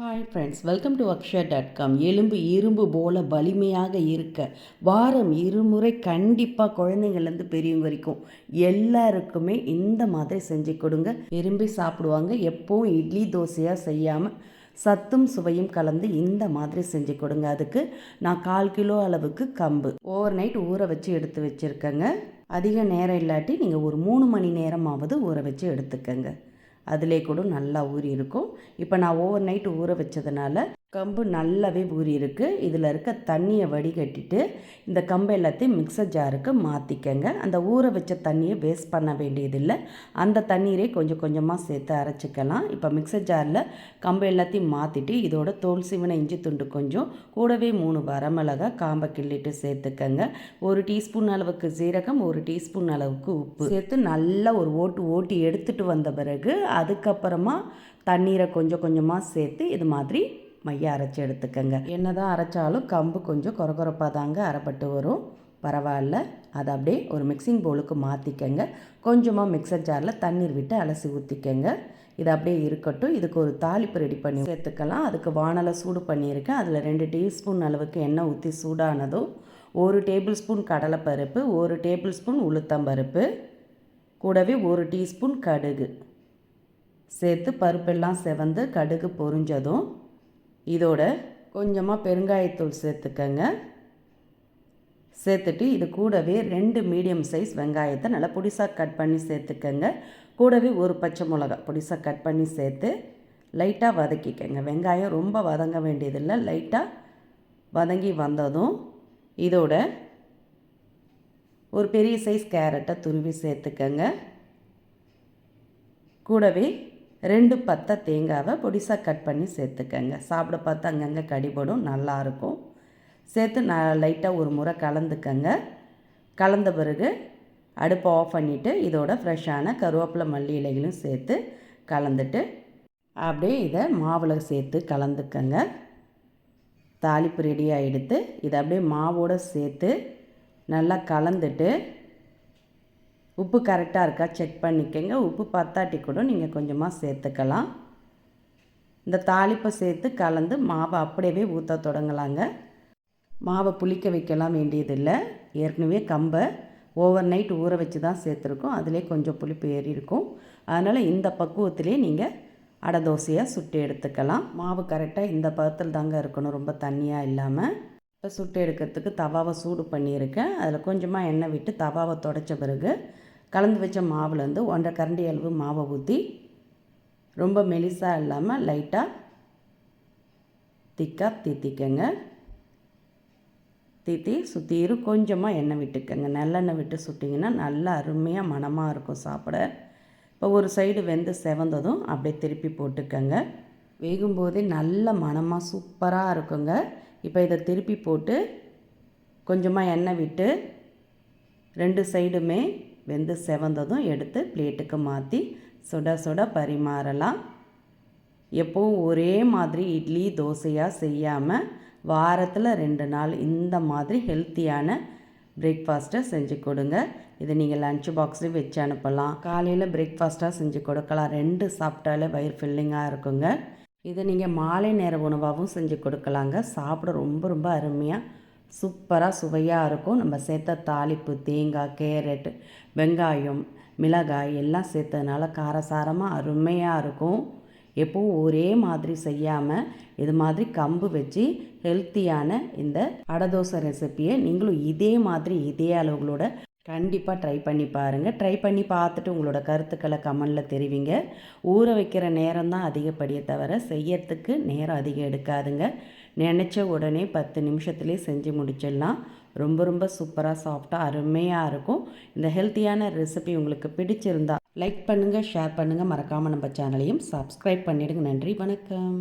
Hi friends, welcome to அக்ஷயா.com. எலும்பு இரும்பு போல் வலிமையாக இருக்க வாரம் இருமுறை கண்டிப்பாக குழந்தைங்கள்லேருந்து பெரியவங்க வரைக்கும் எல்லாருக்குமே இந்த மாதிரி செஞ்சு கொடுங்க. விரும்பி சாப்பிடுவாங்க. எப்போவும் இட்லி தோசையாக செய்யாமல் சத்தும் சுவையும் கலந்து இந்த மாதிரி செஞ்சு கொடுங்க. அதுக்கு நான் 1/4 கிலோ அளவுக்கு கம்பு ஓவர் நைட் ஊற வச்சு எடுத்து வச்சுருக்கேங்க. அதிக நேரம் இல்லாட்டி நீங்கள் ஒரு 3 மணி நேரமாவது ஊற வச்சு எடுத்துக்கங்க. அதிலே கூட நல்லா ஊறி இருக்கும். இப்போ நான் ஓவர் நைட்டு ஊற வச்சதுனால கம்பு நல்லாவே ஊறி இருக்குது. இதில் இருக்க தண்ணியை வடிகட்டிட்டு இந்த கம்பு எல்லாத்தையும் மிக்சர் ஜாருக்கு மாற்றிக்கங்க. அந்த ஊற வச்ச தண்ணியை வேஸ்ட் பண்ண வேண்டியதில்லை. அந்த தண்ணீரை கொஞ்சம் கொஞ்சமாக சேர்த்து அரைச்சிக்கலாம். இப்போ மிக்சர் ஜாரில் கம்பு எல்லாத்தையும் மாற்றிட்டு இதோட தோல் சீவன இஞ்சி துண்டு கொஞ்சம், கூடவே 3 வரமிளகாய் காம்பை கிள்ளிட்டு சேர்த்துக்கங்க. 1 டீஸ்பூன் அளவுக்கு சீரகம், 1 டீஸ்பூன் அளவுக்கு உப்பு சேர்த்து நல்லா ஒரு ஓட்டி எடுத்துகிட்டு வந்த பிறகு அதுக்கப்புறமா தண்ணீரை கொஞ்சம் கொஞ்சமாக சேர்த்து இது மாதிரி மைய அரைச்சி எடுத்துக்கங்க. என்ன தான் அரைச்சாலும் கம்பு கொஞ்சம் கொரகொரப்பாக தாங்க அரைப்பட்டு வரும். பரவாயில்ல, அதை அப்படியே ஒரு மிக்சிங் பவுலுக்கு மாற்றிக்கங்க. கொஞ்சமாக மிக்சர் ஜாரில் தண்ணீர் விட்டு அலசி ஊற்றிக்கங்க. இது அப்படியே இருக்கட்டும். இதுக்கு ஒரு தாளிப்பு ரெடி பண்ணி சேர்த்துக்கலாம். அதுக்கு வானலை சூடு பண்ணியிருக்கேன். அதில் 2 டீஸ்பூன் அளவுக்கு எண்ணெய் ஊற்றி சூடானதும் 1 டேபிள் ஸ்பூன் கடலைப்பருப்பு, 1 டேபிள் ஸ்பூன் உளுத்தம்பருப்பு, கூடவே 1 டீஸ்பூன் கடுகு சேர்த்து பருப்பெல்லாம் செவந்து கடுகு பொரிஞ்சதும் இதோட கொஞ்சமாக பெருங்காயத்தூள் சேர்த்துக்கங்க. சேர்த்துட்டு இது கூடவே 2 மீடியம் சைஸ் வெங்காயத்தை நல்லா பொடிசாக கட் பண்ணி சேர்த்துக்கங்க. கூடவே 1 பச்சை மிளகாய் பொடிசாக கட் பண்ணி சேர்த்து லைட்டாக வதக்கிக்கங்க. வெங்காயம் ரொம்ப வதங்க வேண்டியதில்லை, லைட்டாக வதங்கி வந்ததும் இதோட ஒரு பெரிய சைஸ் கேரட்டை துருவி சேர்த்துக்கங்க. கூடவே 2 பத்தை தேங்காவை பொடிசாக கட் பண்ணி சேர்த்துக்கங்க. சாப்பிட பார்த்து அங்கங்கே கடிபடும், நல்லாயிருக்கும். சேர்த்து லைட்டாக ஒரு முறை கலந்துக்கங்க. கலந்த பிறகு அடுப்பை ஆஃப் பண்ணிவிட்டு இதோட ஃப்ரெஷ்ஷான கருவேப்பிலை மல்லி இலைகளும் சேர்த்து கலந்துட்டு அப்படியே இதை மாவில் சேர்த்து கலந்துக்கங்க. தாளிப்பு ரெடியாக எடுத்து இதை அப்படியே மாவோடு சேர்த்து நல்லா கலந்துட்டு உப்பு கரெக்டாக இருக்கா செக் பண்ணிக்கங்க. உப்பு பத்தாட்டி கூட நீங்கள் கொஞ்சமாக சேர்த்துக்கலாம். இந்த தாளிப்பை சேர்த்து கலந்து மாவை அப்படியே ஊற்ற தொடங்கலாங்க. மாவை புளிக்க வைக்கலாம் வேண்டியதில்லை. ஏற்கனவே கம்பை ஓவர் நைட் ஊற வச்சு தான் சேர்த்துருக்கோம். அதிலே கொஞ்சம் புளிப்பு ஏறி இருக்கும். அதனால் இந்த பக்குவத்திலே நீங்கள் அடை தோசையாக சுட்டு எடுத்துக்கலாம். மாவு கரெக்டாக இந்த பதத்தில் தாங்க இருக்கணும், ரொம்ப தண்ணியாக இல்லாமல். இப்போ சுட்டு எடுக்கிறதுக்கு தவாவை சூடு பண்ணியிருக்கேன். அதில் கொஞ்சமாக எண்ணெய் விட்டு தவாவை துடைச்ச பிறகு கலந்து வச்ச மாவுலேருந்து 1.5 கரண்டி அளவு மாவை ஊற்றி ரொம்ப மெலிசாக இல்லாமல் லைட்டாக திக்காக தீத்திக்கங்க. தீத்தி சுற்றிரும் கொஞ்சமாக எண்ணெய் விட்டுக்கங்க. நல்லெண்ணெய் விட்டு சுட்டிங்கன்னா நல்லா அருமையாக மணமாக இருக்கும் சாப்பிட. இப்போ ஒரு சைடு வெந்து செவந்ததும் அப்படியே திருப்பி போட்டுக்கங்க. வேகும்போதே நல்ல மணமாக சூப்பராக இருக்குங்க. இப்போ இதை திருப்பி போட்டு கொஞ்சமாக எண்ணெய் விட்டு 2 சைடுமே வெந்து செவந்ததும் எடுத்து பிளேட்டுக்கு மாற்றி சுட சுட பரிமாறலாம். எப்போவும் ஒரே மாதிரி இட்லி தோசையாக செய்யாமல் வாரத்தில் 2 நாள் இந்த மாதிரி ஹெல்த்தியான பிரேக்ஃபாஸ்ட்டை செஞ்சு கொடுங்க. இதை நீங்கள் லன்ச் பாக்ஸ்லேயும் வச்சு அனுப்பலாம். காலையில் பிரேக்ஃபாஸ்ட்டாக செஞ்சு கொடுக்கலாம். 2 சாப்பிட்டாலே வயிறு ஃபில்லிங்காக இருக்குங்க. இதை நீங்கள் மாலை நேர உணவாகவும் செஞ்சு கொடுக்கலாங்க. சாப்பிட ரொம்ப ரொம்ப அருமையாக சூப்பராக சுவையாக இருக்கும். நம்ம சேர்த்த தாளிப்பு தேங்காய், கேரட், வெங்காயம், மிளகாய் எல்லாம் சேர்த்ததுனால காரசாரமாக அருமையாக இருக்கும். எப்போவும் ஒரே மாதிரி செய்யாமல் இது மாதிரி கம்பு வச்சு ஹெல்த்தியான இந்த அடை தோசை ரெசிப்பியை நீங்களும் இதே மாதிரி இதே அளவுகளோட கண்டிப்பாக ட்ரை பண்ணி பாருங்கள். ட்ரை பண்ணி பார்த்துட்டு உங்களோட கருத்துக்களை கமெண்டில் தெரிவிங்க. ஊற வைக்கிற நேரம் தான் அதிகப்படியே தவிர செய்யறதுக்கு நேரம் அதிகம் எடுக்காதுங்க. நினச்ச உடனே 10 நிமிஷத்துலேயே செஞ்சு முடிச்சிடலாம். ரொம்ப ரொம்ப சூப்பராக சாஃப்டாக அருமையாக இருக்கும். இந்த ஹெல்த்தியான ரெசிபி உங்களுக்கு பிடிச்சிருந்தா லைக் பண்ணுங்கள், ஷேர் பண்ணுங்கள். மறக்காமல் நம்ம சேனலையும் சப்ஸ்கிரைப் பண்ணிவிடுங்க. நன்றி, வணக்கம்.